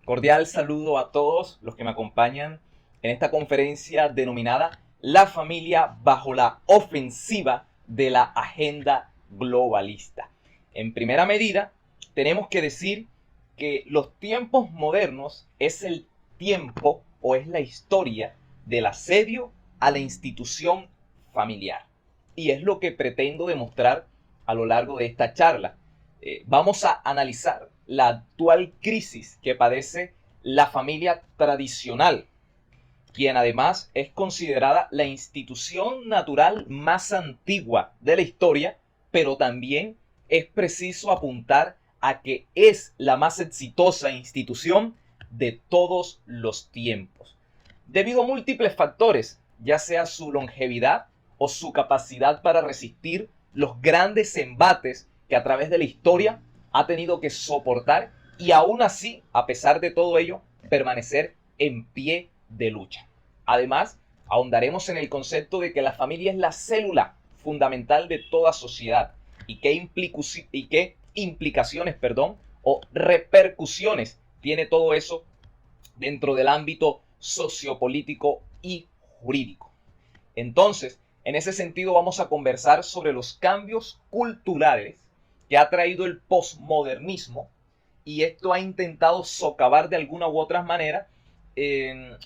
Cordial saludo a todos los que me acompañan en esta conferencia denominada La familia bajo la ofensiva de la agenda globalista. En primera medida, tenemos que decir que los tiempos modernos es el tiempo o es la historia del asedio a la institución familiar. Y es lo que pretendo demostrar a lo largo de esta charla. Vamos a analizar la actual crisis que padece la familia tradicional, quien además es considerada la institución natural más antigua de la historia, pero también es preciso apuntar a que es la más exitosa institución de todos los tiempos, debido a múltiples factores, ya sea su longevidad o su capacidad para resistir los grandes embates que a través de la historia ha tenido que soportar y aún así, a pesar de todo ello, permanecer en pie de lucha. Además, ahondaremos en el concepto de que la familia es la célula fundamental de toda sociedad y qué implicaciones o repercusiones tiene todo eso dentro del ámbito sociopolítico y jurídico. Entonces, en ese sentido vamos a conversar sobre los cambios culturales que ha traído el posmodernismo, y esto ha intentado socavar de alguna u otra manera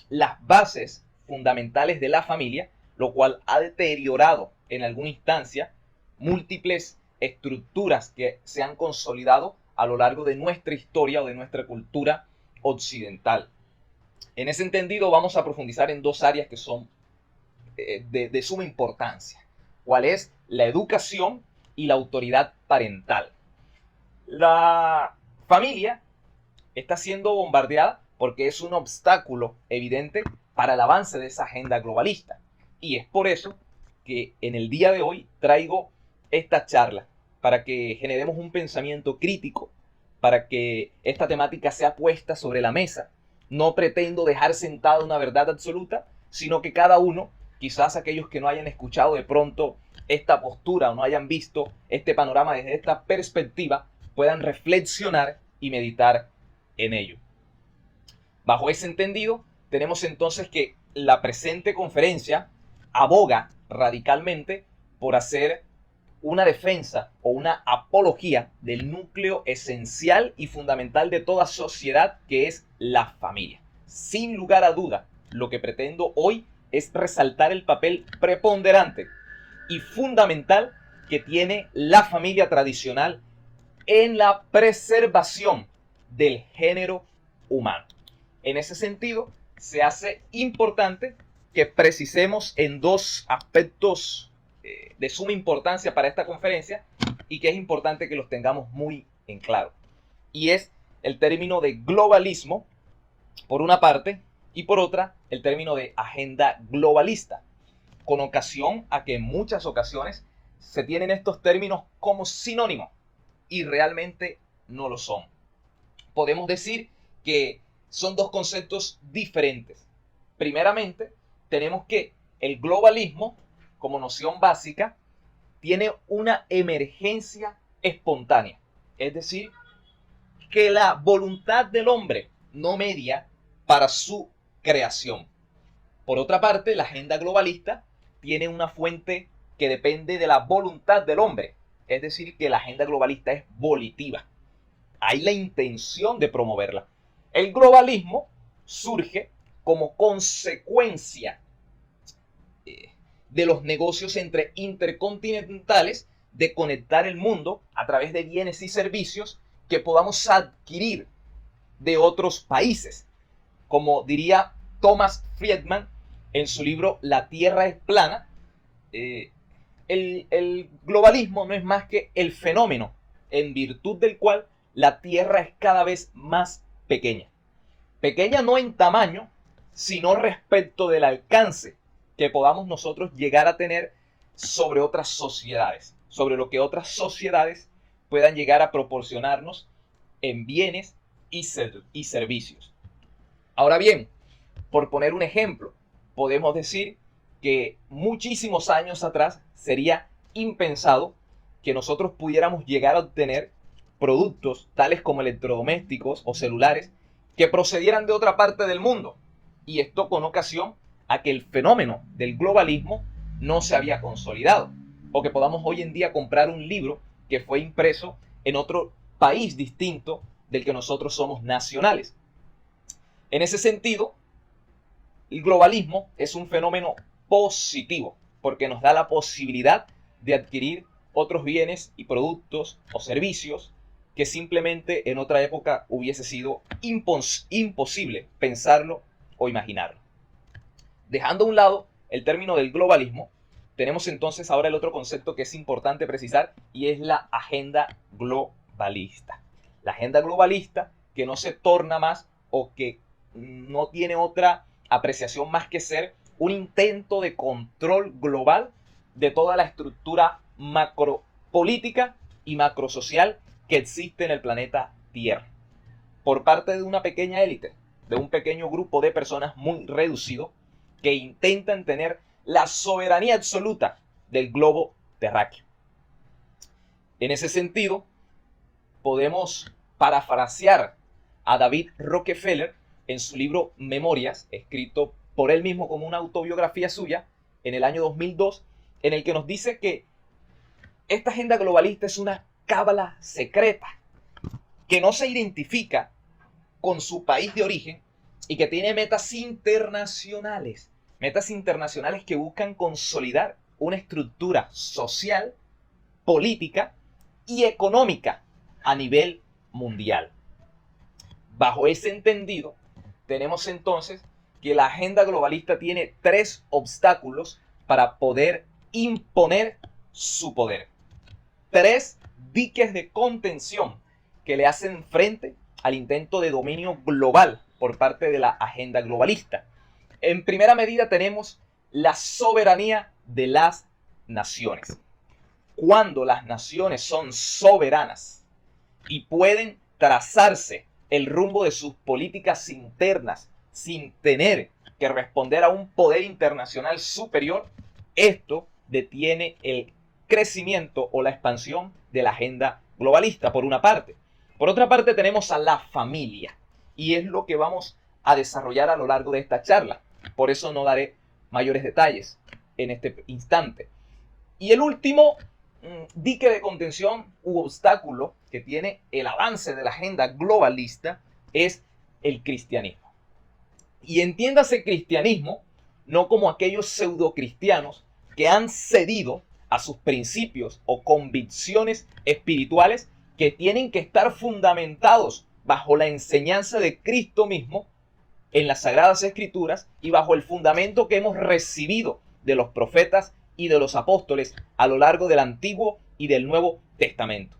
las bases fundamentales de la familia, lo cual ha deteriorado en alguna instancia múltiples estructuras que se han consolidado a lo largo de nuestra historia o de nuestra cultura occidental. En ese entendido vamos a profundizar en dos áreas que son de suma importancia, cuál es la educación y la autoridad parental. La familia está siendo bombardeada porque es un obstáculo evidente para el avance de esa agenda globalista, y es por eso que en el día de hoy traigo esta charla para que generemos un pensamiento crítico, para que esta temática sea puesta sobre la mesa. No pretendo dejar sentada una verdad absoluta, sino que cada uno, quizás aquellos que no hayan escuchado de pronto esta postura o no hayan visto este panorama desde esta perspectiva, puedan reflexionar y meditar en ello. Bajo ese entendido, tenemos entonces que la presente conferencia aboga radicalmente por hacer una defensa o una apología del núcleo esencial y fundamental de toda sociedad, que es la familia. Sin lugar a duda, lo que pretendo hoy es resaltar el papel preponderante y fundamental que tiene la familia tradicional en la preservación del género humano. En ese sentido, se hace importante que precisemos en dos aspectos de suma importancia para esta conferencia, y que es importante que los tengamos muy en claro. Y es el término de globalismo, por una parte, y por otra, el término de agenda globalista, con ocasión a que en muchas ocasiones se tienen estos términos como sinónimos y realmente no lo son. Podemos decir que son dos conceptos diferentes. Primeramente, tenemos que el globalismo, como noción básica, tiene una emergencia espontánea. Es decir, que la voluntad del hombre no media para su creación. Por otra parte, la agenda globalista tiene una fuente que depende de la voluntad del hombre. Es decir, que la agenda globalista es volitiva. Hay la intención de promoverla. El globalismo surge como consecuencia de los negocios intercontinentales, de conectar el mundo a través de bienes y servicios que podamos adquirir de otros países. Como diría Thomas Friedman en su libro La Tierra es plana, el globalismo no es más que el fenómeno en virtud del cual la Tierra es cada vez más pequeña. Pequeña no en tamaño, sino respecto del alcance que podamos nosotros llegar a tener sobre otras sociedades, sobre lo que otras sociedades puedan llegar a proporcionarnos en bienes y servicios. Ahora bien, por poner un ejemplo, podemos decir que muchísimos años atrás sería impensado que nosotros pudiéramos llegar a obtener productos tales como electrodomésticos o celulares que procedieran de otra parte del mundo. Y esto con ocasión a que el fenómeno del globalismo no se había consolidado. O que podamos hoy en día comprar un libro que fue impreso en otro país distinto del que nosotros somos nacionales. En ese sentido, el globalismo es un fenómeno positivo porque nos da la posibilidad de adquirir otros bienes y productos o servicios que simplemente en otra época hubiese sido imposible pensarlo o imaginarlo. Dejando a un lado el término del globalismo, tenemos entonces ahora el otro concepto que es importante precisar y es la agenda globalista. La agenda globalista que no se torna más o que no tiene otra apreciación más que ser un intento de control global de toda la estructura macropolítica y macrosocial que existe en el planeta Tierra, por parte de una pequeña élite, de un pequeño grupo de personas muy reducido que intentan tener la soberanía absoluta del globo terráqueo. En ese sentido, podemos parafrasear a David Rockefeller en su libro Memorias, escrito por él mismo como una autobiografía suya en el año 2002, en el que nos dice que esta agenda globalista es una cábala secreta que no se identifica con su país de origen y que tiene metas internacionales que buscan consolidar una estructura social, política y económica a nivel mundial. Bajo ese entendido, tenemos entonces que la agenda globalista tiene 3 obstáculos para poder imponer su poder. 3 diques de contención que le hacen frente al intento de dominio global por parte de la agenda globalista. En primera medida tenemos la soberanía de las naciones. Cuando las naciones son soberanas y pueden trazarse el rumbo de sus políticas internas sin tener que responder a un poder internacional superior, esto detiene el crecimiento o la expansión de la agenda globalista, por una parte. Por otra parte tenemos a la familia, y es lo que vamos a desarrollar a lo largo de esta charla. Por eso no daré mayores detalles en este instante. Y el último dique de contención u obstáculo que tiene el avance de la agenda globalista es el cristianismo. Y entiéndase cristianismo no como aquellos pseudocristianos que han cedido a sus principios o convicciones espirituales que tienen que estar fundamentados bajo la enseñanza de Cristo mismo en las Sagradas Escrituras y bajo el fundamento que hemos recibido de los profetas y de los apóstoles a lo largo del Antiguo y del Nuevo Testamento.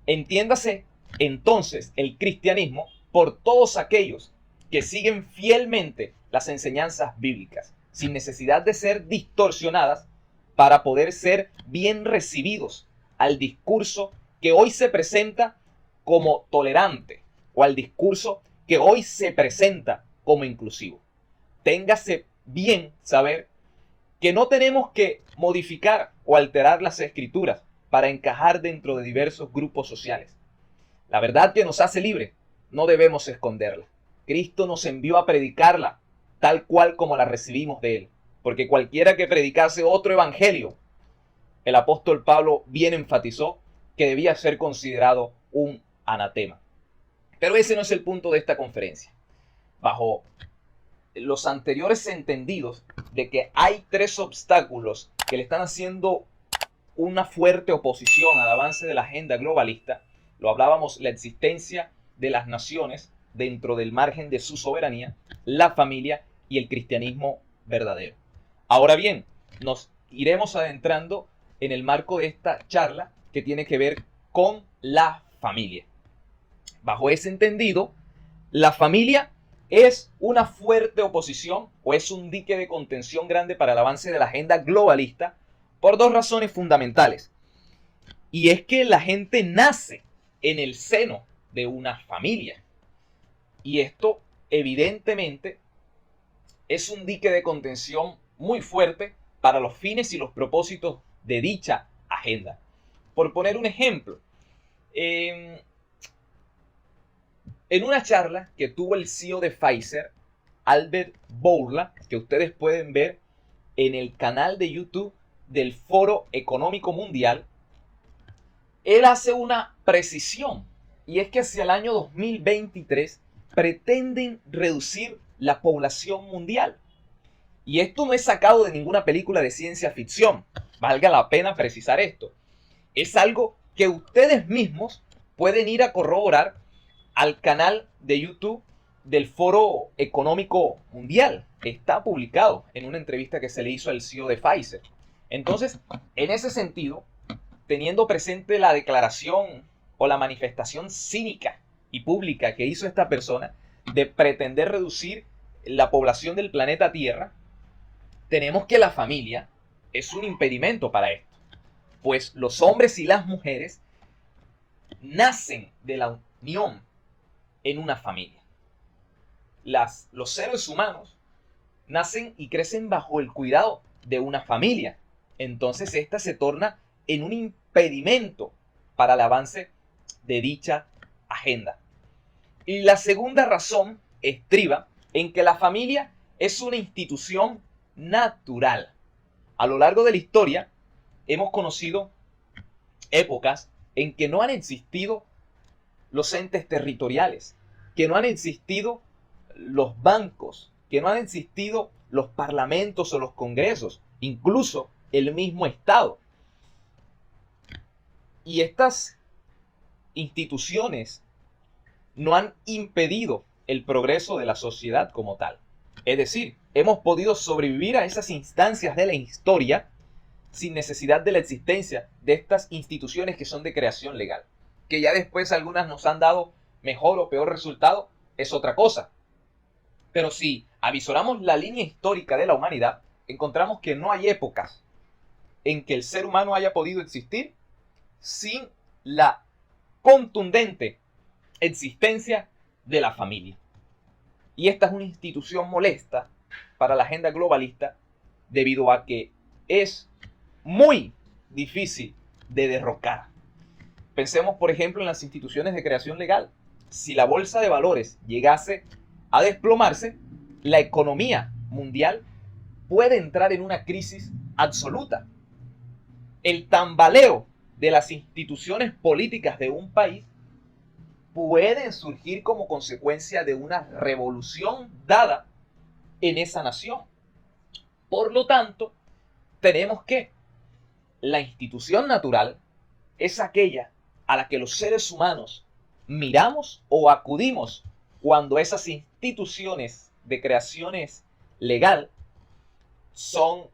Entiéndase entonces el cristianismo por todos aquellos que siguen fielmente las enseñanzas bíblicas, sin necesidad de ser distorsionadas para poder ser bien recibidos al discurso que hoy se presenta como tolerante o al discurso que hoy se presenta como inclusivo. Téngase bien saber que no tenemos que modificar o alterar las escrituras para encajar dentro de diversos grupos sociales. La verdad que nos hace libre, no debemos esconderla. Cristo nos envió a predicarla tal cual como la recibimos de Él, porque cualquiera que predicase otro evangelio, el apóstol Pablo bien enfatizó que debía ser considerado un anatema. Pero ese no es el punto de esta conferencia. Bajo los anteriores entendidos de que hay 3 obstáculos que le están haciendo una fuerte oposición al avance de la agenda globalista, lo hablábamos, la existencia de las naciones dentro del margen de su soberanía, la familia y el cristianismo verdadero. Ahora bien, nos iremos adentrando en el marco de esta charla que tiene que ver con la familia. Bajo ese entendido, la familia es una fuerte oposición o es un dique de contención grande para el avance de la agenda globalista por 2 razones fundamentales. Y es que la gente nace en el seno de una familia. Y esto, evidentemente, es un dique de contención muy fuerte para los fines y los propósitos de dicha agenda. Por poner un ejemplo, el En una charla que tuvo el CEO de Pfizer, Albert Bourla, que ustedes pueden ver en el canal de YouTube del Foro Económico Mundial, él hace una precisión, y es que hacia el año 2023 pretenden reducir la población mundial. Y esto no es sacado de ninguna película de ciencia ficción, valga la pena precisar esto. Es algo que ustedes mismos pueden ir a corroborar al canal de YouTube del Foro Económico Mundial. Está publicado en una entrevista que se le hizo al CEO de Pfizer. Entonces, en ese sentido, teniendo presente la declaración o la manifestación cínica y pública que hizo esta persona de pretender reducir la población del planeta Tierra, tenemos que la familia es un impedimento para esto. Pues los hombres y las mujeres nacen de la unión en una familia. Los seres humanos nacen y crecen bajo el cuidado de una familia. Entonces esta se torna en un impedimento para el avance de dicha agenda. Y la segunda razón estriba en que la familia es una institución natural. A lo largo de la historia hemos conocido épocas en que no han existido los entes territoriales, que no han existido los bancos, que no han existido los parlamentos o los congresos, incluso el mismo Estado. Y estas instituciones no han impedido el progreso de la sociedad como tal. Es decir, hemos podido sobrevivir a esas instancias de la historia sin necesidad de la existencia de estas instituciones que son de creación legal. Que ya después algunas nos han dado mejor o peor resultado, es otra cosa. Pero si avisoramos la línea histórica de la humanidad, encontramos que no hay épocas en que el ser humano haya podido existir sin la contundente existencia de la familia. Y esta es una institución molesta para la agenda globalista debido a que es muy difícil de derrocar. Pensemos, por ejemplo, en las instituciones de creación legal. Si la bolsa de valores llegase a desplomarse, la economía mundial puede entrar en una crisis absoluta. El tambaleo de las instituciones políticas de un país pueden surgir como consecuencia de una revolución dada en esa nación. Por lo tanto, tenemos que la institución natural es aquella a la que los seres humanos miramos o acudimos cuando esas instituciones de creaciones legal son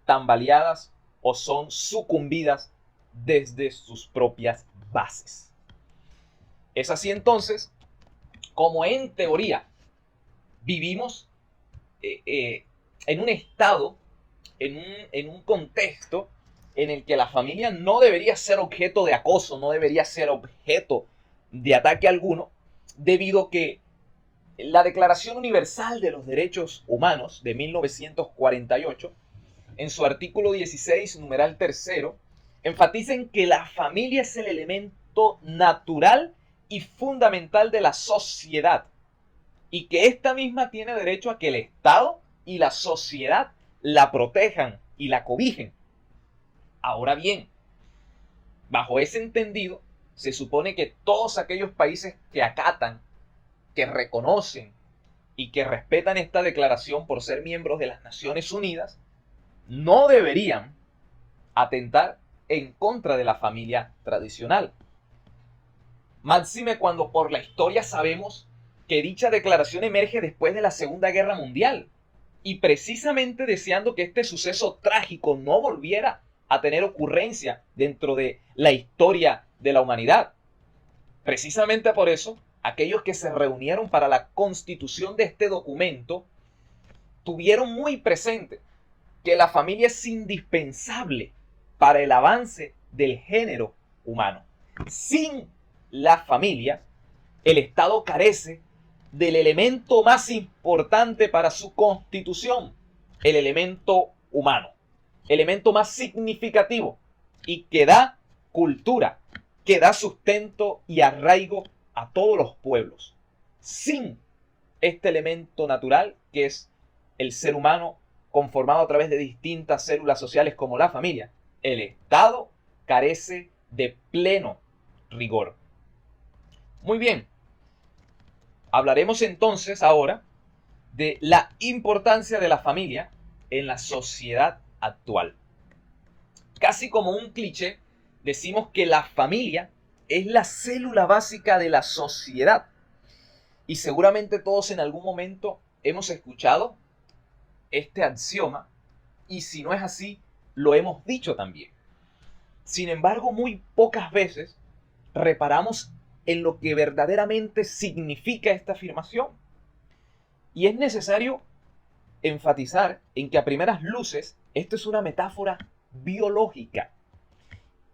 tambaleadas o son sucumbidas desde sus propias bases. Es así entonces como en teoría vivimos en un estado, en un contexto en el que la familia no debería ser objeto de acoso, no debería ser objeto de ataque alguno, debido a que la Declaración Universal de los Derechos Humanos de 1948, en su artículo 16, numeral tercero, enfatiza en que la familia es el elemento natural y fundamental de la sociedad, y que esta misma tiene derecho a que el Estado y la sociedad la protejan y la cobijen. Ahora bien, bajo ese entendido, se supone que todos aquellos países que acatan, que reconocen y que respetan esta declaración por ser miembros de las Naciones Unidas, no deberían atentar en contra de la familia tradicional. Máxime cuando por la historia sabemos que dicha declaración emerge después de la Segunda Guerra Mundial, y precisamente deseando que este suceso trágico no volviera a tener ocurrencia dentro de la historia de la humanidad. Precisamente por eso, aquellos que se reunieron para la constitución de este documento tuvieron muy presente que la familia es indispensable para el avance del género humano. Sin la familia, el Estado carece del elemento más importante para su constitución, el elemento humano, elemento más significativo y que da cultura, que da sustento y arraigo a todos los pueblos. sin este elemento natural que es el ser humano conformado a través de distintas células sociales como la familia, el Estado carece de pleno rigor. Muy bien, hablaremos entonces ahora de la importancia de la familia en la sociedad actual. Casi como un cliché, decimos que la familia es la célula básica de la sociedad. Y seguramente todos en algún momento hemos escuchado este axioma, y si no es así, lo hemos dicho también. Sin embargo, muy pocas veces reparamos en lo que verdaderamente significa esta afirmación. Y es necesario enfatizar en que a primeras luces esto es una metáfora biológica.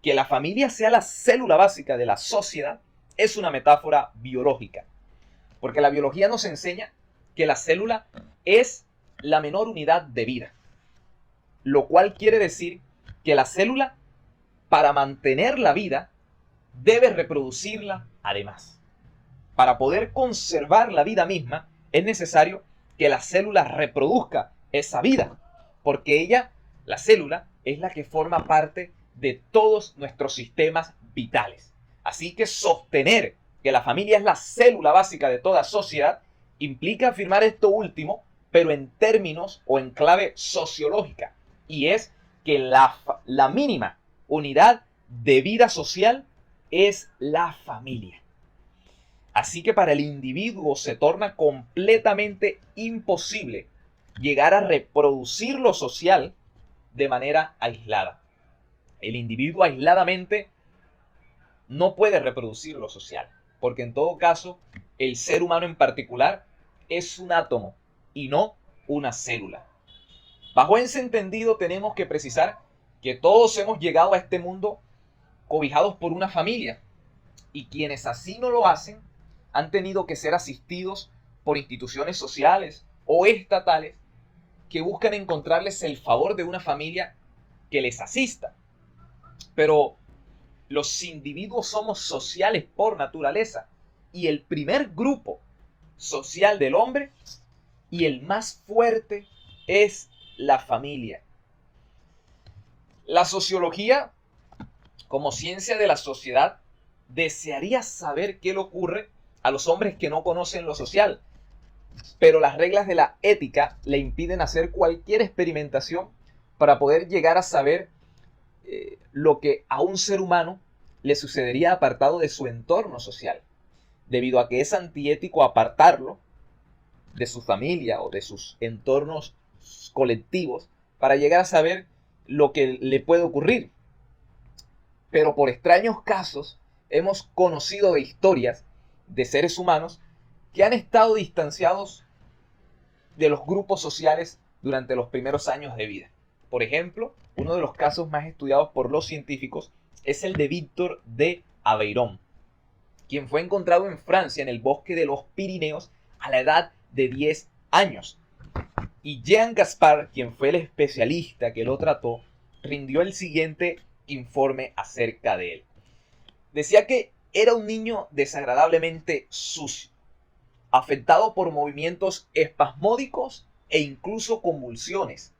Que la familia sea la célula básica de la sociedad es una metáfora biológica. Porque la biología nos enseña que la célula es la menor unidad de vida. Lo cual quiere decir que la célula, para mantener la vida, debe reproducirla además. Para poder conservar la vida misma, es necesario que la célula reproduzca esa vida. Porque ella, la célula, es la que forma parte de todos nuestros sistemas vitales. Así que sostener que la familia es la célula básica de toda sociedad implica afirmar esto último, pero en términos o en clave sociológica. Y es que la mínima unidad de vida social es la familia. Así que para el individuo se torna completamente imposible llegar a reproducir lo social de manera aislada. El individuo aisladamente no puede reproducir lo social, porque en todo caso el ser humano en particular es un átomo y no una célula. Bajo ese entendido tenemos que precisar que todos hemos llegado a este mundo cobijados por una familia, y quienes así no lo hacen han tenido que ser asistidos por instituciones sociales o estatales que buscan encontrarles el favor de una familia que les asista. Pero los individuos somos sociales por naturaleza, y el primer grupo social del hombre y el más fuerte es la familia. La sociología, como ciencia de la sociedad, desearía saber qué le ocurre a los hombres que no conocen lo social, pero las reglas de la ética le impiden hacer cualquier experimentación para poder llegar a saber lo que a un ser humano le sucedería apartado de su entorno social, debido a que es antiético apartarlo de su familia o de sus entornos colectivos para llegar a saber lo que le puede ocurrir. Pero por extraños casos hemos conocido de historias de seres humanos que han estado distanciados de los grupos sociales durante los primeros años de vida. Por ejemplo, uno de los casos más estudiados por los científicos es el de Víctor de Aveyron, quien fue encontrado en Francia en el bosque de los Pirineos a la edad de 10 años. Y Jean Gaspar, quien fue el especialista que lo trató, rindió el siguiente informe acerca de él. Decía que era un niño desagradablemente sucio, afectado por movimientos espasmódicos e incluso convulsiones.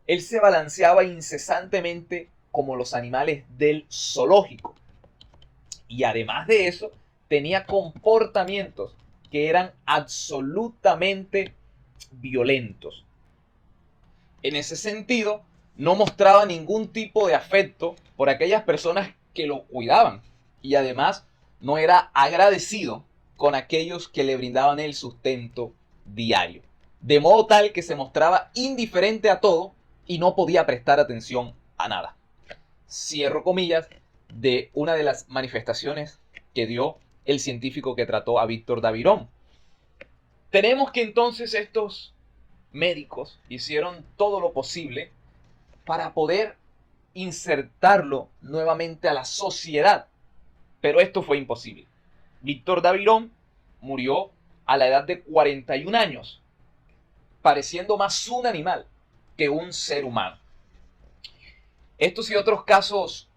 Él se balanceaba incesantemente como los animales del zoológico. Y además de eso, tenía comportamientos que eran absolutamente violentos. En ese sentido, no mostraba ningún tipo de afecto por aquellas personas que lo cuidaban. Y además, no era agradecido con aquellos que le brindaban el sustento diario. De modo tal que se mostraba indiferente a todo y no podía prestar atención a nada. Cierro comillas de una de las manifestaciones que dio el científico que trató a Víctor de Aveyron. Tenemos que entonces estos médicos hicieron todo lo posible para poder insertarlo nuevamente a la sociedad, pero esto fue imposible. Víctor de Aveyron murió a la edad de 41 años, pareciendo más un animal que un ser humano. Estos y otros casos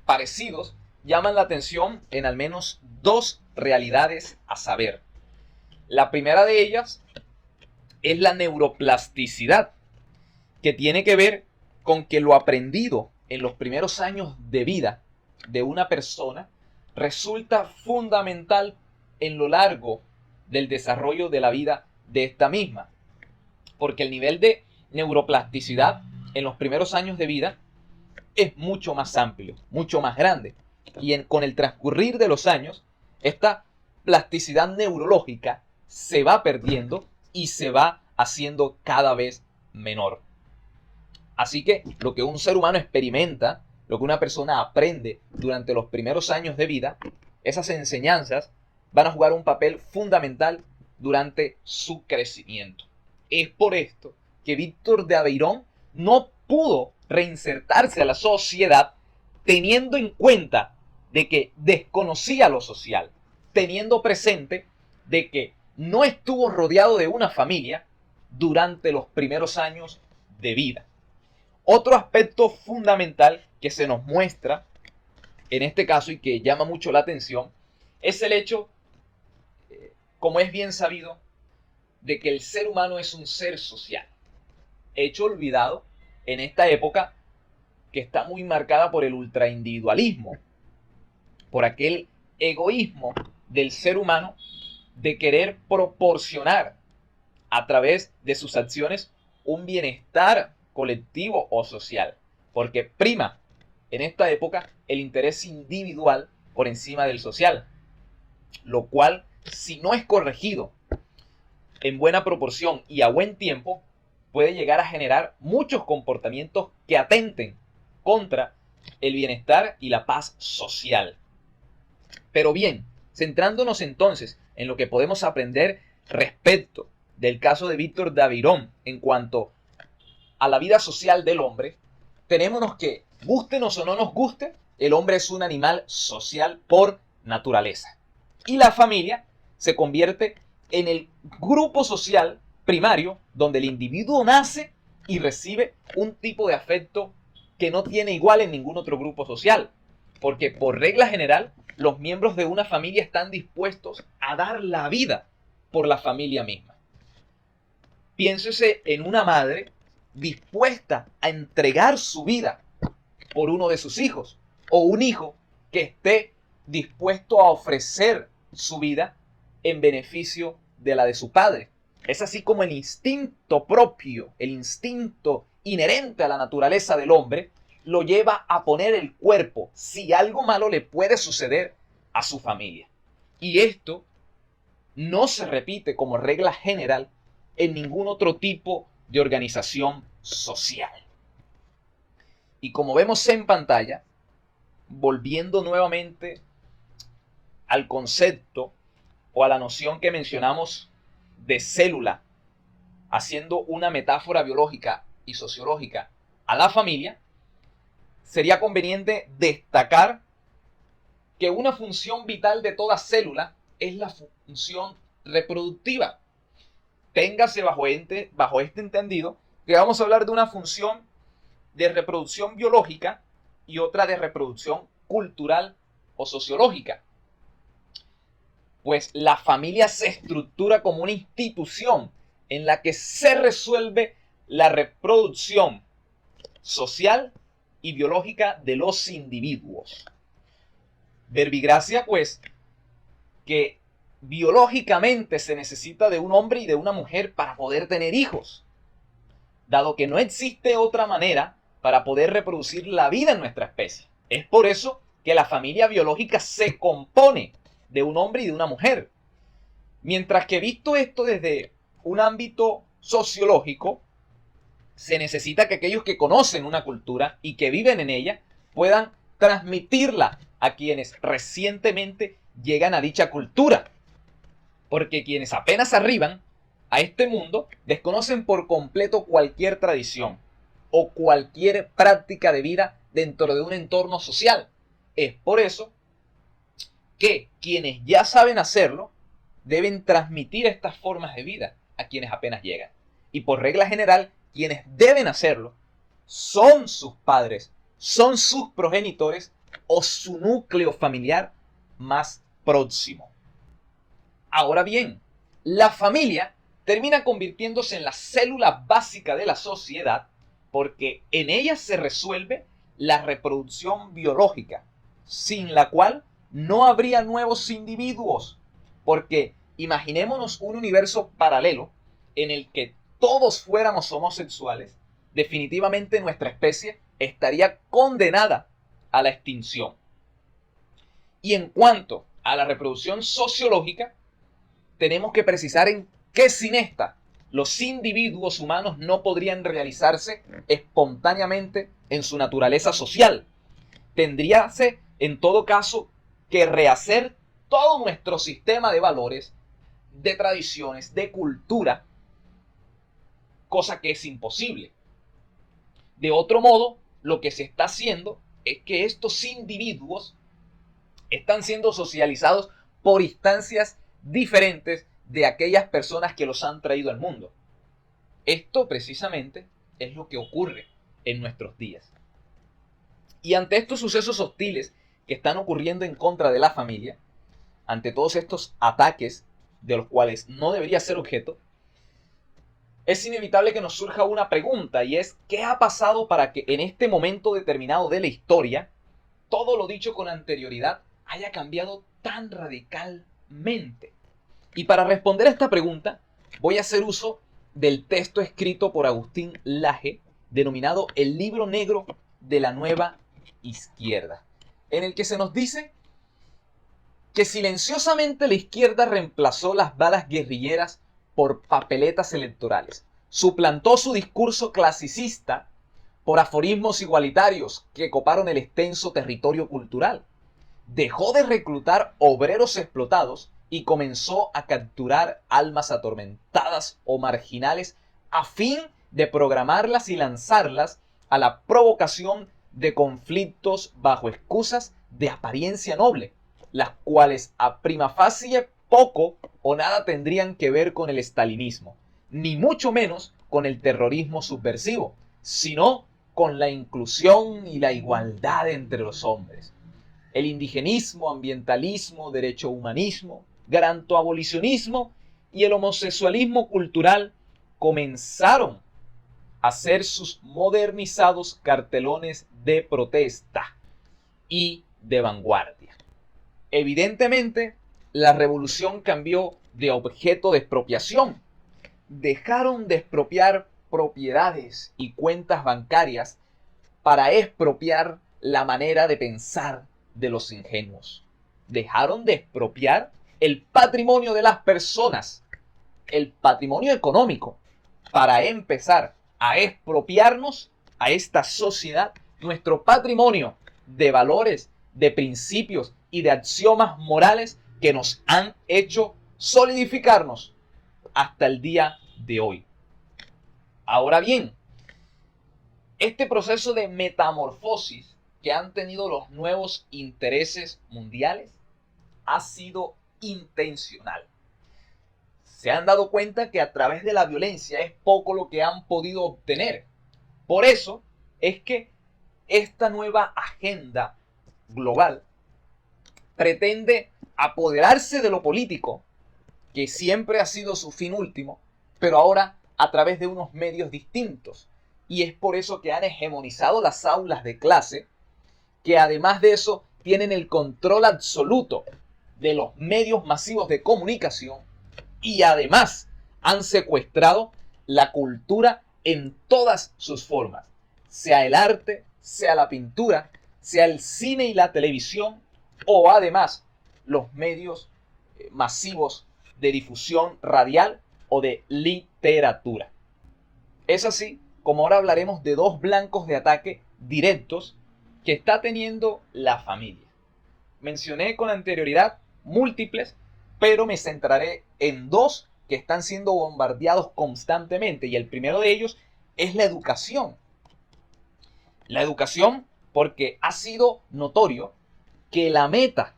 parecidos llaman la atención en al menos dos realidades a saber. La primera de ellas es la neuroplasticidad, que tiene que ver con que lo aprendido en los primeros años de vida de una persona resulta fundamental en lo largo del desarrollo de la vida de esta misma. Porque el nivel de neuroplasticidad en los primeros años de vida es mucho más amplio, mucho más grande. Y con el transcurrir de los años, esta plasticidad neurológica se va perdiendo y se va haciendo cada vez menor. Así que lo que un ser humano experimenta, lo que una persona aprende durante los primeros años de vida, esas enseñanzas van a jugar un papel fundamental durante su crecimiento. Es por esto que Víctor de Aveyrón no pudo reinsertarse a la sociedad teniendo en cuenta de que desconocía lo social, teniendo presente de que no estuvo rodeado de una familia durante los primeros años de vida. Otro aspecto fundamental que se nos muestra en este caso y que llama mucho la atención es el hecho, como es bien sabido, de que el ser humano es un ser social, hecho olvidado en esta época que está muy marcada por el ultraindividualismo, por aquel egoísmo del ser humano de querer proporcionar a través de sus acciones un bienestar colectivo o social, porque prima en esta época el interés individual por encima del social, lo cual, si no es corregido en buena proporción y a buen tiempo, puede llegar a generar muchos comportamientos que atenten contra el bienestar y la paz social. Pero bien, centrándonos entonces en lo que podemos aprender respecto del caso de Víctor de Aveyrón en cuanto a la vida social del hombre, tenemos que, gústenos o no nos guste, el hombre es un animal social por naturaleza. Y la familia se convierte en el grupo social primario donde el individuo nace y recibe un tipo de afecto que no tiene igual en ningún otro grupo social. Porque por regla general, los miembros de una familia están dispuestos a dar la vida por la familia misma. Piénsese en una madre dispuesta a entregar su vida por uno de sus hijos, o un hijo que esté dispuesto a ofrecer su vida en beneficio de la de su padre. Es así como el instinto propio, el instinto inherente a la naturaleza del hombre, lo lleva a poner el cuerpo si algo malo le puede suceder a su familia. Y esto no se repite como regla general en ningún otro tipo de organización social. Y como vemos en pantalla, volviendo nuevamente al concepto o a la noción que mencionamos de célula, haciendo una metáfora biológica y sociológica a la familia, sería conveniente destacar que una función vital de toda célula es la función reproductiva. Téngase bajo este entendido que vamos a hablar de una función de reproducción biológica y otra de reproducción cultural o sociológica. Pues la familia se estructura como una institución en la que se resuelve la reproducción social y biológica de los individuos. Verbigracia, pues, que biológicamente se necesita de un hombre y de una mujer para poder tener hijos, dado que no existe otra manera para poder reproducir la vida en nuestra especie. Es por eso que la familia biológica se compone de un hombre y de una mujer. Mientras que visto esto desde un ámbito sociológico, se necesita que aquellos que conocen una cultura y que viven en ella puedan transmitirla a quienes recientemente llegan a dicha cultura. Porque quienes apenas arriban a este mundo desconocen por completo cualquier tradición o cualquier práctica de vida dentro de un entorno social. Es por eso que quienes ya saben hacerlo deben transmitir estas formas de vida a quienes apenas llegan. Y por regla general, quienes deben hacerlo son sus padres, son sus progenitores o su núcleo familiar más próximo. Ahora bien, La familia termina convirtiéndose en la célula básica de la sociedad porque en ella se resuelve la reproducción biológica, sin la cual no habría nuevos individuos. Porque imaginémonos un universo paralelo en el que todos fuéramos homosexuales, definitivamente nuestra especie estaría condenada a la extinción. Y en cuanto a la reproducción sociológica, tenemos que precisar en que sin esta, los individuos humanos no podrían realizarse espontáneamente en su naturaleza social. Tendríase, en todo caso, que rehacer todo nuestro sistema de valores, de tradiciones, de cultura, cosa que es imposible. De otro modo, lo que se está haciendo es que estos individuos están siendo socializados por instancias diferentes de aquellas personas que los han traído al mundo. Esto precisamente es lo que ocurre en nuestros días. Y ante estos sucesos hostiles que están ocurriendo en contra de la familia, ante todos estos ataques de los cuales no debería ser objeto, es inevitable que nos surja una pregunta, y es: ¿qué ha pasado para que en este momento determinado de la historia todo lo dicho con anterioridad haya cambiado tan radicalmente? Y para responder a esta pregunta, voy a hacer uso del texto escrito por Agustín Laje, denominado El Libro Negro de la Nueva Izquierda, en el que se nos dice que silenciosamente la izquierda reemplazó las balas guerrilleras por papeletas electorales, suplantó su discurso clasicista por aforismos igualitarios que coparon el extenso territorio cultural, dejó de reclutar obreros explotados y comenzó a capturar almas atormentadas o marginales a fin de programarlas y lanzarlas a la provocación de conflictos bajo excusas de apariencia noble, las cuales a prima facie poco o nada tendrían que ver con el estalinismo, ni mucho menos con el terrorismo subversivo, sino con la inclusión y la igualdad entre los hombres. El indigenismo, ambientalismo, derecho humanismo, grantoabolicionismo y el homosexualismo cultural comenzaron a hacer sus modernizados cartelones de protesta y de vanguardia. Evidentemente, la revolución cambió de objeto de expropiación. Dejaron de expropiar propiedades y cuentas bancarias para expropiar la manera de pensar de los ingenuos. Dejaron de expropiar el patrimonio de las personas, el patrimonio económico, para empezar a expropiarnos a esta sociedad nuestro patrimonio de valores, de principios y de axiomas morales que nos han hecho solidificarnos hasta el día de hoy. Ahora bien, este proceso de metamorfosis que han tenido los nuevos intereses mundiales ha sido intencional. Se han dado cuenta que a través de la violencia es poco lo que han podido obtener. Por eso es que esta nueva agenda global pretende apoderarse de lo político, que siempre ha sido su fin último, pero ahora a través de unos medios distintos. Y es por eso que han hegemonizado las aulas de clase, que además de eso tienen el control absoluto de los medios masivos de comunicación, y además han secuestrado la cultura en todas sus formas, sea el arte, sea la pintura, sea el cine y la televisión, o además los medios masivos de difusión radial o de literatura. Es así como ahora hablaremos de dos blancos de ataque directos que está teniendo la familia. Mencioné con anterioridad múltiples, pero me centraré en dos que están siendo bombardeados constantemente, y el primero de ellos es la educación. La educación, porque ha sido notorio que la meta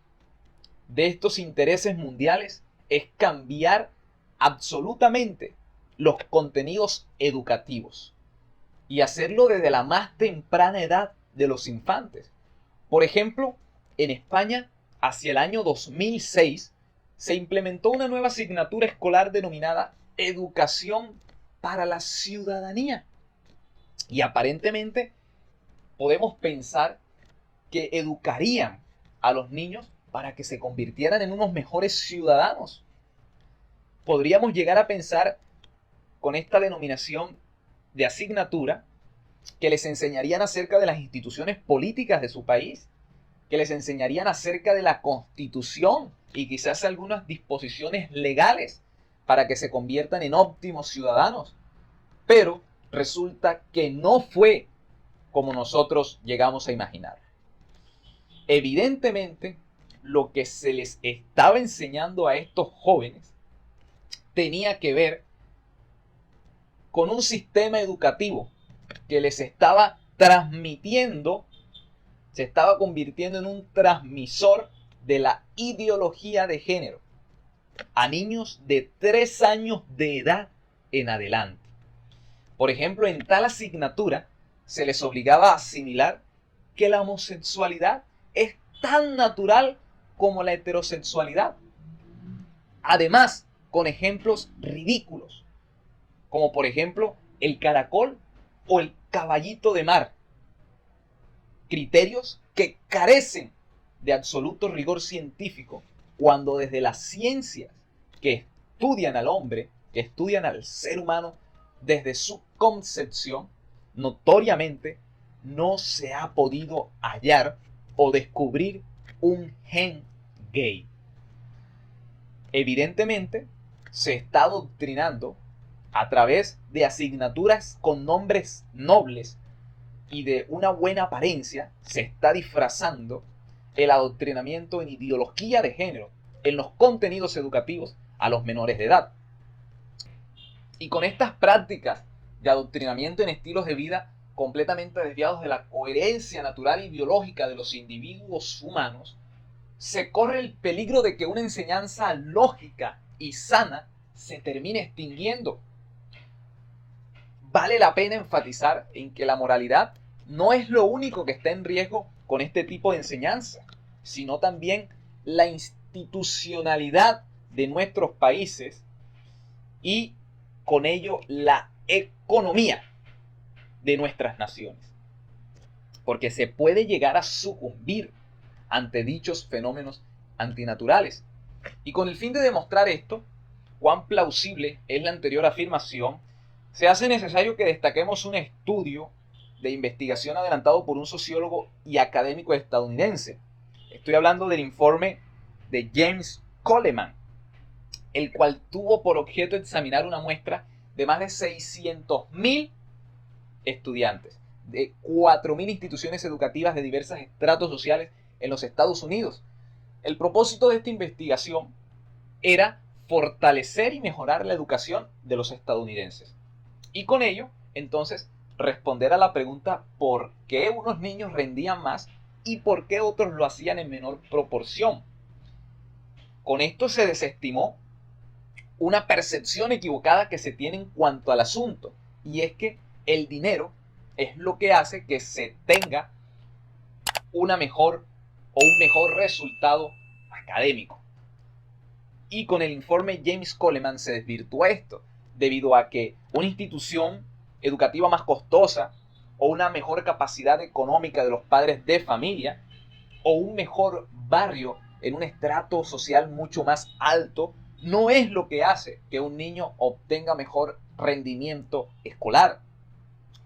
de estos intereses mundiales es cambiar absolutamente los contenidos educativos y hacerlo desde la más temprana edad de los infantes. Por ejemplo, en España, hacia el año 2006, se implementó una nueva asignatura escolar denominada Educación para la Ciudadanía. Y aparentemente podemos pensar que educarían a los niños para que se convirtieran en unos mejores ciudadanos. Podríamos llegar a pensar con esta denominación de asignatura que les enseñarían acerca de las instituciones políticas de su país, que les enseñarían acerca de la Constitución y quizás algunas disposiciones legales para que se conviertan en óptimos ciudadanos. Pero resulta que no fue como nosotros llegamos a imaginar. Evidentemente, lo que se les estaba enseñando a estos jóvenes tenía que ver con un sistema educativo que les estaba transmitiendo, se estaba convirtiendo en un transmisor de la ideología de género a niños de 3 años de edad en adelante. Por ejemplo, en tal asignatura se les obligaba a asimilar que la homosexualidad es tan natural como la heterosexualidad. Además, con ejemplos ridículos, como por ejemplo el caracol o el caballito de mar. Criterios que carecen de absoluto rigor científico, cuando desde las ciencias que estudian al hombre, que estudian al ser humano, desde su concepción, notoriamente no se ha podido hallar o descubrir un gen gay. Evidentemente, se está adoctrinando a través de asignaturas con nombres nobles y de una buena apariencia, se está disfrazando el adoctrinamiento en ideología de género en los contenidos educativos a los menores de edad. Y con estas prácticas de adoctrinamiento en estilos de vida completamente desviados de la coherencia natural y biológica de los individuos humanos, se corre el peligro de que una enseñanza lógica y sana se termine extinguiendo. Vale la pena enfatizar en que la moralidad no es lo único que está en riesgo con este tipo de enseñanza, sino también la institucionalidad de nuestros países y con ello la economía de nuestras naciones. Porque se puede llegar a sucumbir ante dichos fenómenos antinaturales. Y con el fin de demostrar esto, cuán plausible es la anterior afirmación, se hace necesario que destaquemos un estudio de investigación adelantado por un sociólogo y académico estadounidense. Estoy hablando del informe de James Coleman, el cual tuvo por objeto examinar una muestra de más de 600.000 estudiantes de 4.000 instituciones educativas de diversos estratos sociales en los Estados Unidos. El propósito de esta investigación era fortalecer y mejorar la educación de los estadounidenses. Y con ello, entonces, responder a la pregunta por qué unos niños rendían más y por qué otros lo hacían en menor proporción. Con esto se desestimó una percepción equivocada que se tiene en cuanto al asunto, y es que el dinero es lo que hace que se tenga una mejor o un mejor resultado académico. Y con el informe James Coleman se desvirtúa esto, debido a que una institución educativa más costosa o una mejor capacidad económica de los padres de familia o un mejor barrio en un estrato social mucho más alto no es lo que hace que un niño obtenga mejor rendimiento escolar.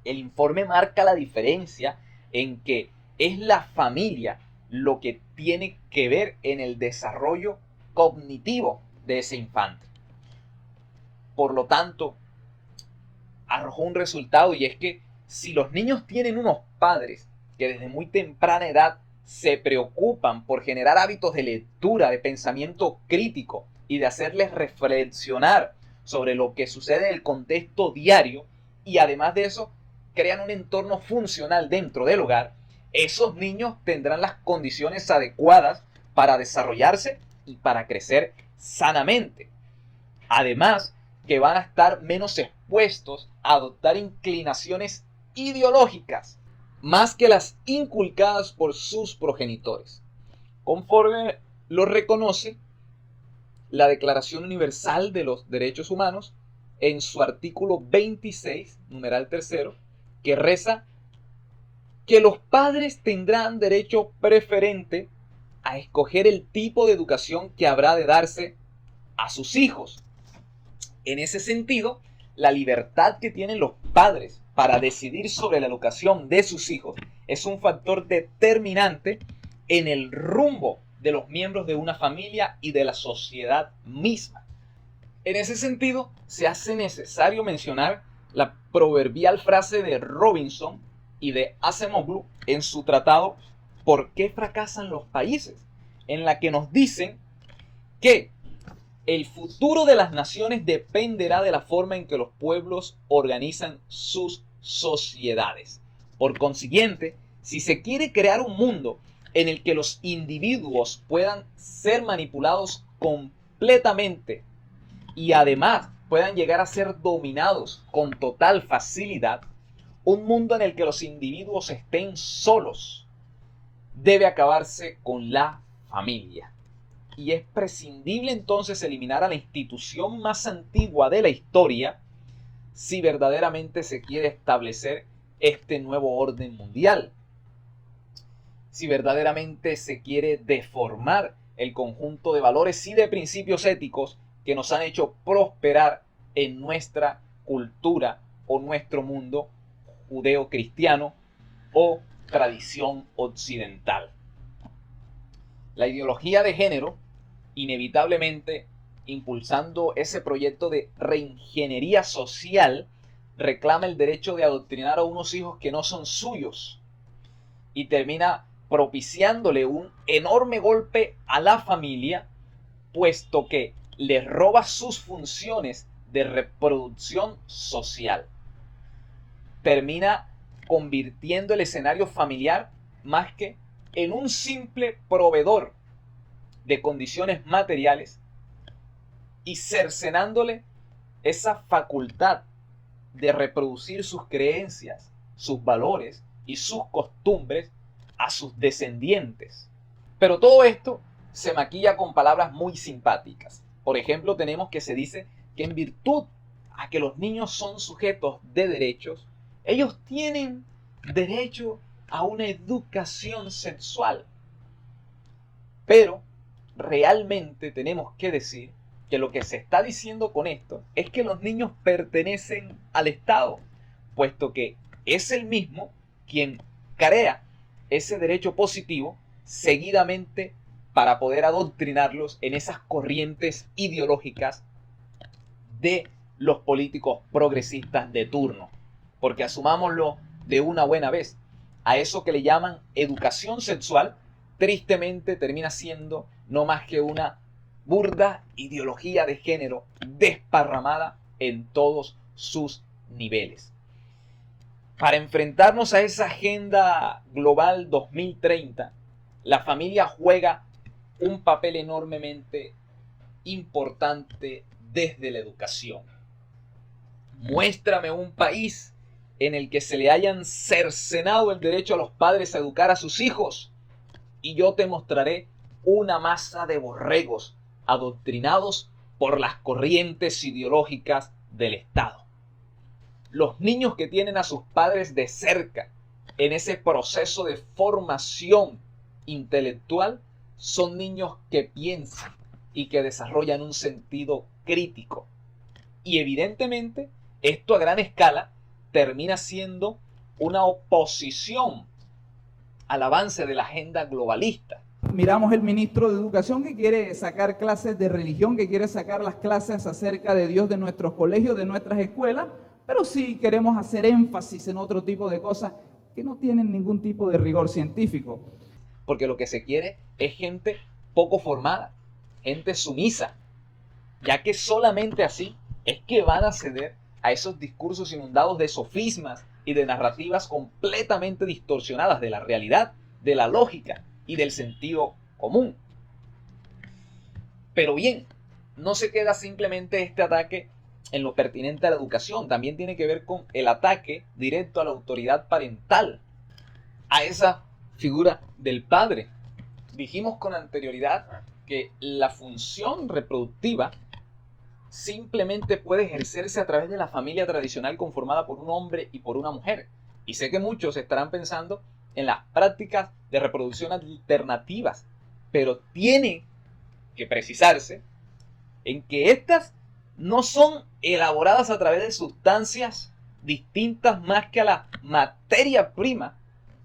El informe marca la diferencia en que es la familia lo que tiene que ver en el desarrollo cognitivo de ese infante. Por lo tanto, arrojó un resultado, y es que si los niños tienen unos padres que desde muy temprana edad se preocupan por generar hábitos de lectura, de pensamiento crítico y de hacerles reflexionar sobre lo que sucede en el contexto diario, y además de eso crean un entorno funcional dentro del hogar, esos niños tendrán las condiciones adecuadas para desarrollarse y para crecer sanamente. Además, que van a estar menos expuestos a adoptar inclinaciones ideológicas, más que las inculcadas por sus progenitores. Conforme lo reconoce la Declaración Universal de los Derechos Humanos en su artículo 26, numeral tercero, que reza que los padres tendrán derecho preferente a escoger el tipo de educación que habrá de darse a sus hijos. En ese sentido, la libertad que tienen los padres para decidir sobre la educación de sus hijos es un factor determinante en el rumbo de los miembros de una familia y de la sociedad misma. En ese sentido, se hace necesario mencionar la proverbial frase de Robinson y de Acemoglu en su tratado ¿Por qué fracasan los países?, en la que nos dicen que el futuro de las naciones dependerá de la forma en que los pueblos organizan sus sociedades. Por consiguiente, si se quiere crear un mundo en el que los individuos puedan ser manipulados completamente y además puedan llegar a ser dominados con total facilidad, un mundo en el que los individuos estén solos, debe acabarse con la familia. Y es prescindible entonces eliminar a la institución más antigua de la historia si verdaderamente se quiere establecer este nuevo orden mundial. Si verdaderamente se quiere deformar el conjunto de valores y de principios éticos que nos han hecho prosperar en nuestra cultura o nuestro mundo judeo-cristiano o tradición occidental. La ideología de género, inevitablemente impulsando ese proyecto de reingeniería social, reclama el derecho de adoctrinar a unos hijos que no son suyos y termina propiciándole un enorme golpe a la familia, puesto que le roba sus funciones de reproducción social. Termina convirtiendo el escenario familiar más que en un simple proveedor de condiciones materiales y cercenándole esa facultad de reproducir sus creencias, sus valores y sus costumbres a sus descendientes. Pero todo esto se maquilla con palabras muy simpáticas. Por ejemplo, tenemos que se dice que en virtud a que los niños son sujetos de derechos, ellos tienen derecho a una educación sexual. Pero realmente tenemos que decir que lo que se está diciendo con esto es que los niños pertenecen al Estado, puesto que es el mismo quien crea ese derecho positivo seguidamente para poder adoctrinarlos en esas corrientes ideológicas de los políticos progresistas de turno. Porque asumámoslo de una buena vez, a eso que le llaman educación sexual, tristemente termina siendo no más que una burda ideología de género desparramada en todos sus niveles. Para enfrentarnos a esa agenda global 2030, la familia juega un papel enormemente importante desde la educación. Muéstrame un país en el que se le hayan cercenado el derecho a los padres a educar a sus hijos, y yo te mostraré una masa de borregos adoctrinados por las corrientes ideológicas del Estado. Los niños que tienen a sus padres de cerca en ese proceso de formación intelectual son niños que piensan y que desarrollan un sentido crítico. Y evidentemente esto a gran escala termina siendo una oposición al avance de la agenda globalista. Miramos el ministro de Educación que quiere sacar clases de religión, que quiere sacar las clases acerca de Dios de nuestros colegios, de nuestras escuelas, pero sí queremos hacer énfasis en otro tipo de cosas que no tienen ningún tipo de rigor científico. Porque lo que se quiere es gente poco formada, gente sumisa, ya que solamente así es que van a ceder a esos discursos inundados de sofismas y de narrativas completamente distorsionadas de la realidad, de la lógica y del sentido común. Pero bien, no se queda simplemente este ataque en lo pertinente a la educación, también tiene que ver con el ataque directo a la autoridad parental, a esa figura del padre. Dijimos con anterioridad que la función reproductiva simplemente puede ejercerse a través de la familia tradicional conformada por un hombre y por una mujer. Y sé que muchos estarán pensando en las prácticas de reproducción alternativas, pero tiene que precisarse en que estas no son elaboradas a través de sustancias distintas más que a la materia prima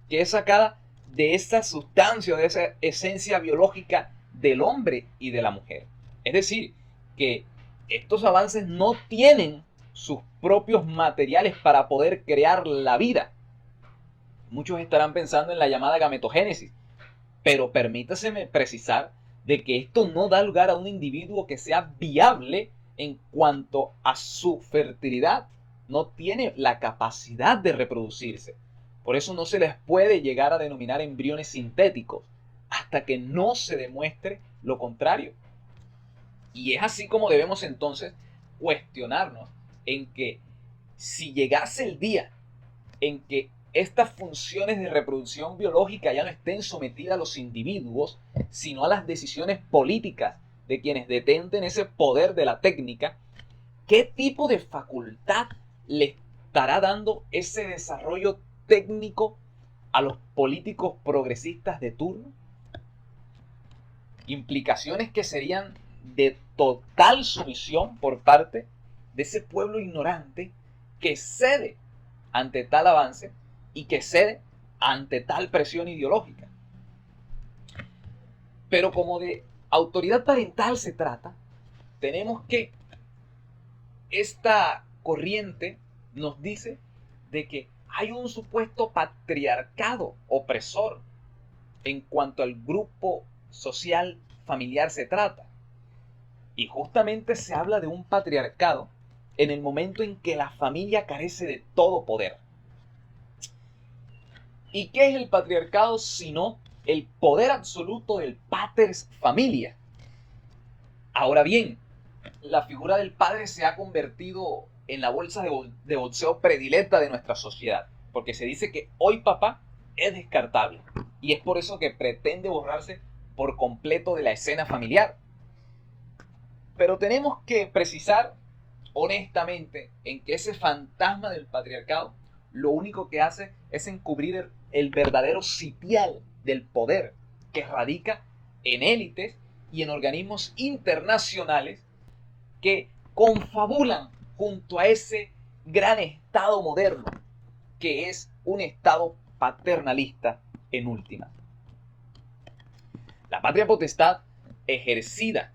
que es sacada de esa sustancia, de esa esencia biológica del hombre y de la mujer. Es decir, que estos avances no tienen sus propios materiales para poder crear la vida. Muchos estarán pensando en la llamada gametogénesis, pero permítaseme precisar de que esto no da lugar a un individuo que sea viable en cuanto a su fertilidad. No tiene la capacidad de reproducirse. Por eso no se les puede llegar a denominar embriones sintéticos hasta que no se demuestre lo contrario. Y es así como debemos entonces cuestionarnos en que si llegase el día en que estas funciones de reproducción biológica ya no estén sometidas a los individuos, sino a las decisiones políticas de quienes detenten ese poder de la técnica, ¿qué tipo de facultad le estará dando ese desarrollo técnico a los políticos progresistas de turno? Implicaciones que serían de total sumisión por parte de ese pueblo ignorante que cede ante tal avance y que cede ante tal presión ideológica. Pero como de autoridad parental se trata, tenemos que esta corriente nos dice de que hay un supuesto patriarcado opresor en cuanto al grupo social familiar se trata. Y justamente se habla de un patriarcado en el momento en que la familia carece de todo poder. ¿Y qué es el patriarcado sino el poder absoluto del paters familia? Ahora bien, la figura del padre se ha convertido en la bolsa de boxeo predilecta de nuestra sociedad, porque se dice que hoy papá es descartable, y es por eso que pretende borrarse por completo de la escena familiar. Pero tenemos que precisar honestamente en que ese fantasma del patriarcado lo único que hace es encubrir el verdadero sitial del poder que radica en élites y en organismos internacionales que confabulan junto a ese gran Estado moderno que es un Estado paternalista en última. La patria potestad ejercida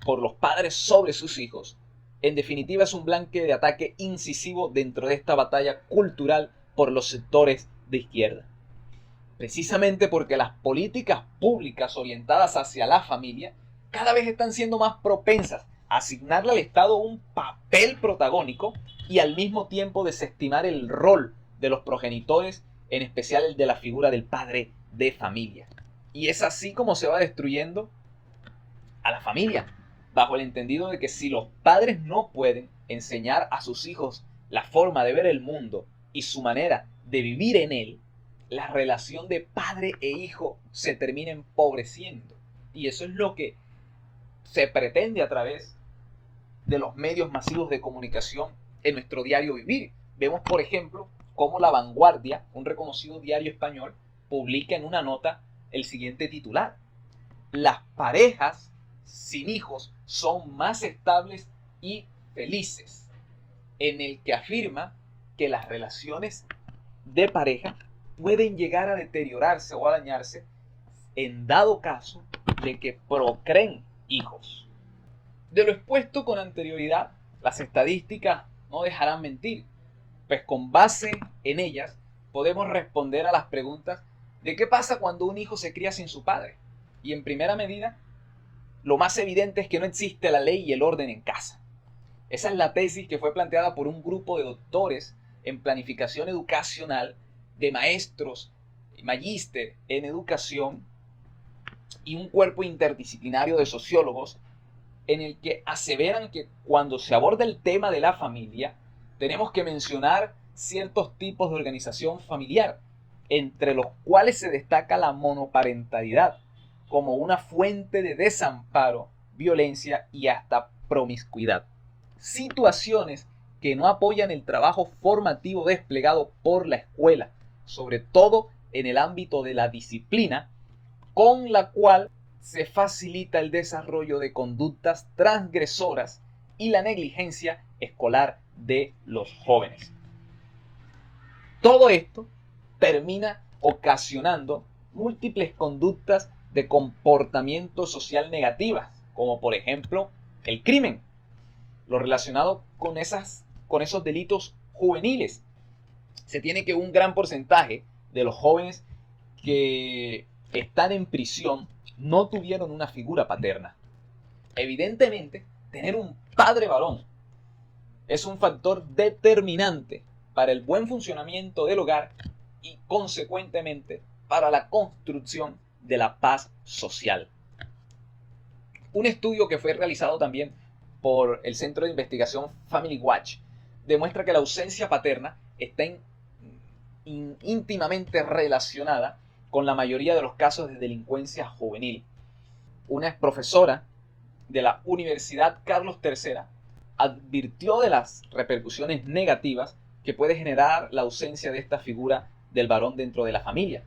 por los padres sobre sus hijos, en definitiva es un blanco de ataque incisivo dentro de esta batalla cultural por los sectores de izquierda. Precisamente porque las políticas públicas orientadas hacia la familia cada vez están siendo más propensas a asignarle al Estado un papel protagónico y al mismo tiempo desestimar el rol de los progenitores, en especial el de la figura del padre de familia. Y es así como se va destruyendo a la familia, bajo el entendido de que si los padres no pueden enseñar a sus hijos la forma de ver el mundo y su manera de vivir en él, la relación de padre e hijo se termina empobreciendo. Y eso es lo que se pretende a través de los medios masivos de comunicación en nuestro diario vivir. Vemos, por ejemplo, cómo La Vanguardia, un reconocido diario español, publica en una nota el siguiente titular: las parejas sin hijos son más estables y felices, en el que afirma que las relaciones de pareja pueden llegar a deteriorarse o a dañarse en dado caso de que procreen hijos. De lo expuesto con anterioridad, las estadísticas no dejarán mentir, pues con base en ellas podemos responder a las preguntas de qué pasa cuando un hijo se cría sin su padre. Y en primera medida, lo más evidente es que no existe la ley y el orden en casa. Esa es la tesis que fue planteada por un grupo de doctores en planificación educacional, de maestros, magíster en educación y un cuerpo interdisciplinario de sociólogos, en el que aseveran que cuando se aborda el tema de la familia, tenemos que mencionar ciertos tipos de organización familiar, entre los cuales se destaca la monoparentalidad, como una fuente de desamparo, violencia y hasta promiscuidad. Situaciones que no apoyan el trabajo formativo desplegado por la escuela, sobre todo en el ámbito de la disciplina, con la cual se facilita el desarrollo de conductas transgresoras y la negligencia escolar de los jóvenes. Todo esto termina ocasionando múltiples conductas de comportamiento social negativas, como por ejemplo el crimen, lo relacionado con esos delitos juveniles. Se tiene que un gran porcentaje de los jóvenes que están en prisión no tuvieron una figura paterna. Evidentemente, tener un padre varón es un factor determinante para el buen funcionamiento del hogar y, consecuentemente, para la construcción de la paz social. Un estudio que fue realizado también por el Centro de Investigación Family Watch demuestra que la ausencia paterna está íntimamente relacionada con la mayoría de los casos de delincuencia juvenil. Una profesora de la Universidad Carlos III advirtió de las repercusiones negativas que puede generar la ausencia de esta figura del varón dentro de la familia.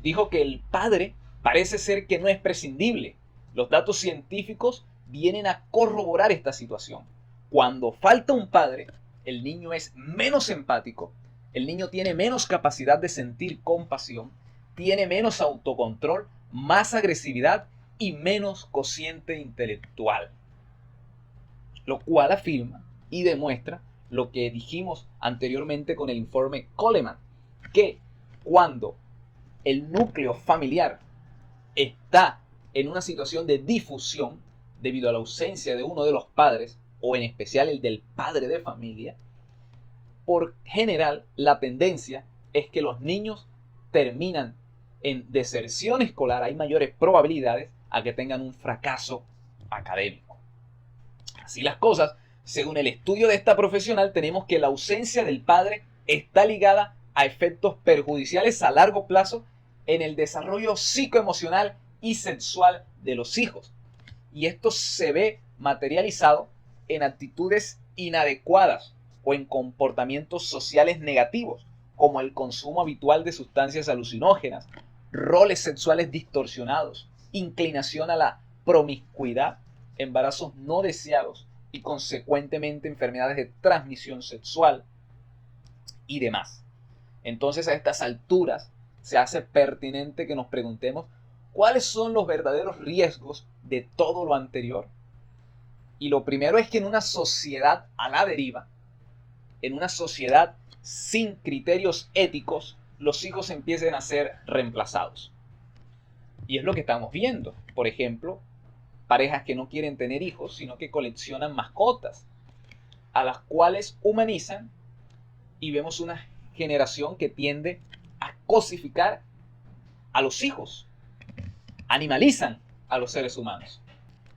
Dijo que el padre parece ser que no es prescindible. Los datos científicos vienen a corroborar esta situación. Cuando falta un padre, el niño es menos empático, el niño tiene menos capacidad de sentir compasión, tiene menos autocontrol, más agresividad y menos cociente intelectual. Lo cual afirma y demuestra lo que dijimos anteriormente con el informe Coleman, que cuando el núcleo familiar está en una situación de difusión debido a la ausencia de uno de los padres, o en especial el del padre de familia, por general la tendencia es que los niños terminan en deserción escolar, hay mayores probabilidades a que tengan un fracaso académico. Así las cosas, según el estudio de esta profesional, tenemos que la ausencia del padre está ligada a efectos perjudiciales a largo plazo en el desarrollo psicoemocional y sexual de los hijos. Y esto se ve materializado en actitudes inadecuadas o en comportamientos sociales negativos, como el consumo habitual de sustancias alucinógenas, roles sexuales distorsionados, inclinación a la promiscuidad, embarazos no deseados y consecuentemente enfermedades de transmisión sexual y demás. Entonces, a estas alturas se hace pertinente que nos preguntemos cuáles son los verdaderos riesgos de todo lo anterior. Y lo primero es que en una sociedad a la deriva, en una sociedad sin criterios éticos, los hijos empiecen a ser reemplazados. Y es lo que estamos viendo. Por ejemplo, parejas que no quieren tener hijos, sino que coleccionan mascotas, a las cuales humanizan, y vemos una generación que tiende a cosificar a los hijos. Animalizan a los seres humanos.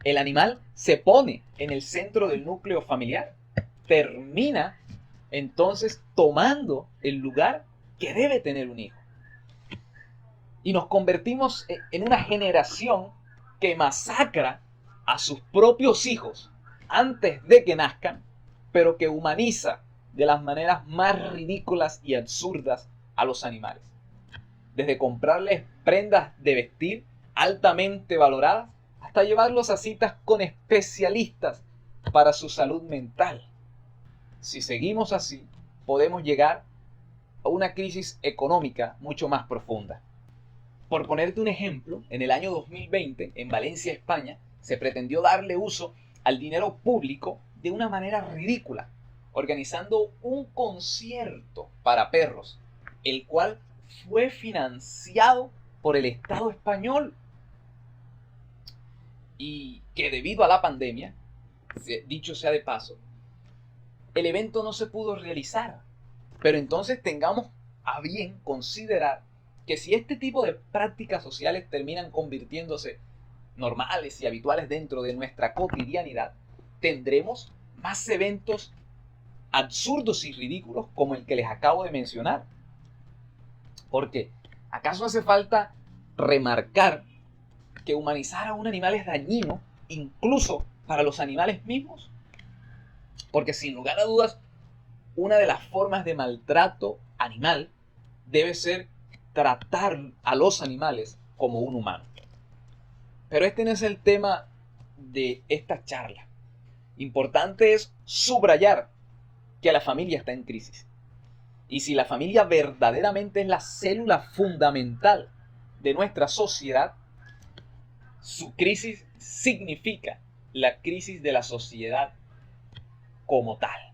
El animal se pone en el centro del núcleo familiar. Termina entonces tomando el lugar que debe tener un hijo. Y nos convertimos en una generación que masacra a sus propios hijos antes de que nazcan, pero que humaniza de las maneras más ridículas y absurdas a los animales. Desde comprarles prendas de vestir altamente valoradas hasta llevarlos a citas con especialistas para su salud mental. Si seguimos así, podemos llegar a una crisis económica mucho más profunda. Por ponerte un ejemplo, en el año 2020, en Valencia, España, se pretendió darle uso al dinero público de una manera ridícula, organizando un concierto para perros, el cual fue financiado por el Estado español. Y que debido a la pandemia, dicho sea de paso, el evento no se pudo realizar. Pero entonces tengamos a bien considerar que si este tipo de prácticas sociales terminan convirtiéndose normales y habituales dentro de nuestra cotidianidad, tendremos más eventos absurdos y ridículos como el que les acabo de mencionar. Porque ¿acaso hace falta remarcar que humanizar a un animal es dañino, incluso para los animales mismos? Porque sin lugar a dudas, una de las formas de maltrato animal debe ser tratar a los animales como un humano. Pero este no es el tema de esta charla. Importante es subrayar que la familia está en crisis. Y si la familia verdaderamente es la célula fundamental de nuestra sociedad, su crisis significa la crisis de la sociedad como tal.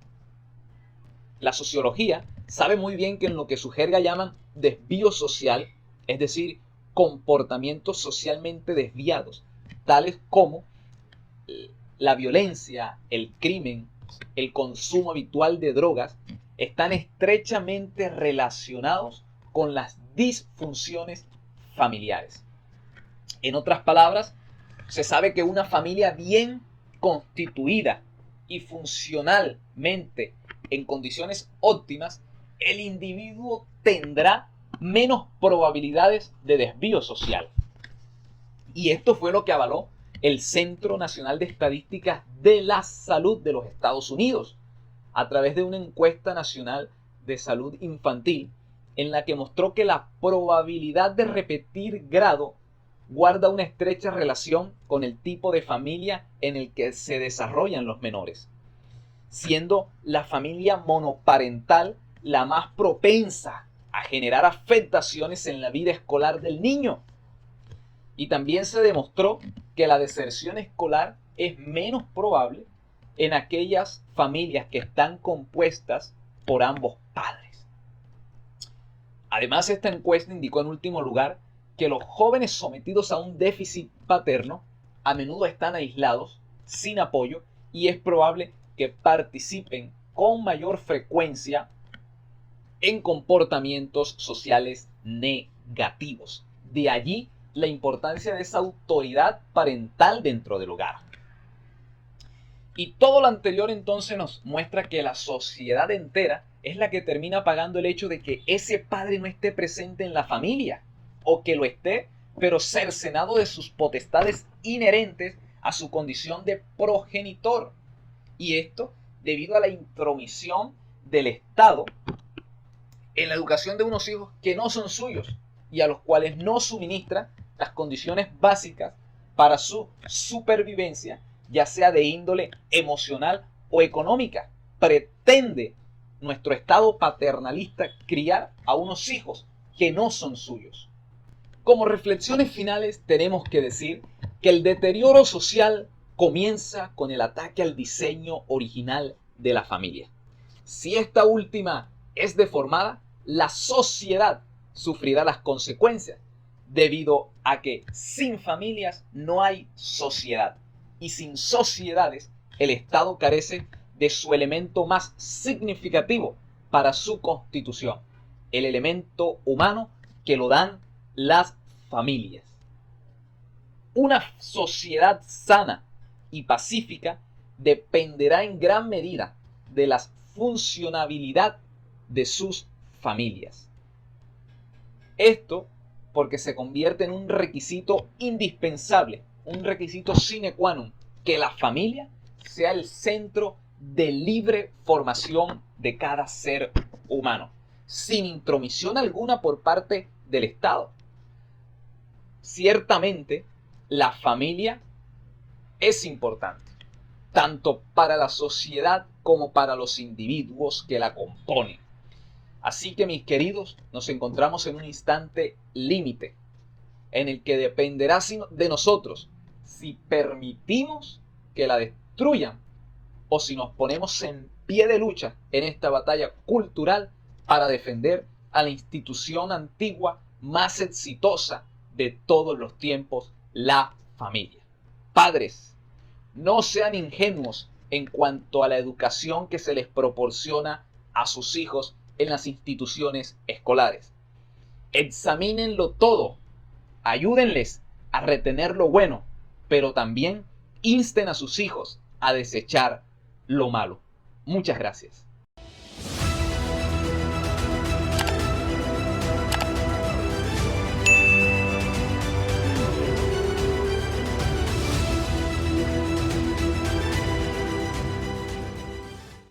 La sociología sabe muy bien que en lo que su jerga llaman desvío social, es decir, comportamientos socialmente desviados, tales como la violencia, el crimen, el consumo habitual de drogas, están estrechamente relacionados con las disfunciones familiares. En otras palabras, se sabe que una familia bien constituida y funcionalmente en condiciones óptimas, el individuo tendrá menos probabilidades de desvío social. Y esto fue lo que avaló el Centro Nacional de Estadísticas de la Salud de los Estados Unidos, a través de una encuesta nacional de salud infantil, en la que mostró que la probabilidad de repetir grado guarda una estrecha relación con el tipo de familia en el que se desarrollan los menores, siendo la familia monoparental la más propensa a generar afectaciones en la vida escolar del niño. Y también se demostró que la deserción escolar es menos probable en aquellas familias que están compuestas por ambos padres. Además, esta encuesta indicó en último lugar que los jóvenes sometidos a un déficit paterno a menudo están aislados, sin apoyo, y es probable que participen con mayor frecuencia en comportamientos sociales negativos. De allí la importancia de esa autoridad parental dentro del hogar. Y todo lo anterior entonces nos muestra que la sociedad entera es la que termina pagando el hecho de que ese padre no esté presente en la familia, o que lo esté, pero cercenado de sus potestades inherentes a su condición de progenitor. Y esto debido a la intromisión del Estado en la educación de unos hijos que no son suyos y a los cuales no suministra las condiciones básicas para su supervivencia, ya sea de índole emocional o económica. Pretende nuestro Estado paternalista criar a unos hijos que no son suyos. Como reflexiones finales tenemos que decir que el deterioro social comienza con el ataque al diseño original de la familia. Si esta última es deformada, la sociedad sufrirá las consecuencias, debido a que sin familias no hay sociedad, y sin sociedades el Estado carece de su elemento más significativo para su constitución, el elemento humano que lo dan las familias. Una sociedad sana y pacífica dependerá en gran medida de la funcionabilidad de sus familias. Esto porque se convierte en un requisito indispensable, un requisito sine qua non, que la familia sea el centro de libre formación de cada ser humano, sin intromisión alguna por parte del Estado. Ciertamente, la familia es importante, tanto para la sociedad como para los individuos que la componen. Así que, mis queridos, nos encontramos en un instante límite en el que dependerá de nosotros si permitimos que la destruyan o si nos ponemos en pie de lucha en esta batalla cultural para defender a la institución antigua más exitosa de todos los tiempos, la familia. Padres, no sean ingenuos en cuanto a la educación que se les proporciona a sus hijos en las instituciones escolares. Examínenlo todo, ayúdenles a retener lo bueno, pero también insten a sus hijos a desechar lo malo. Muchas gracias.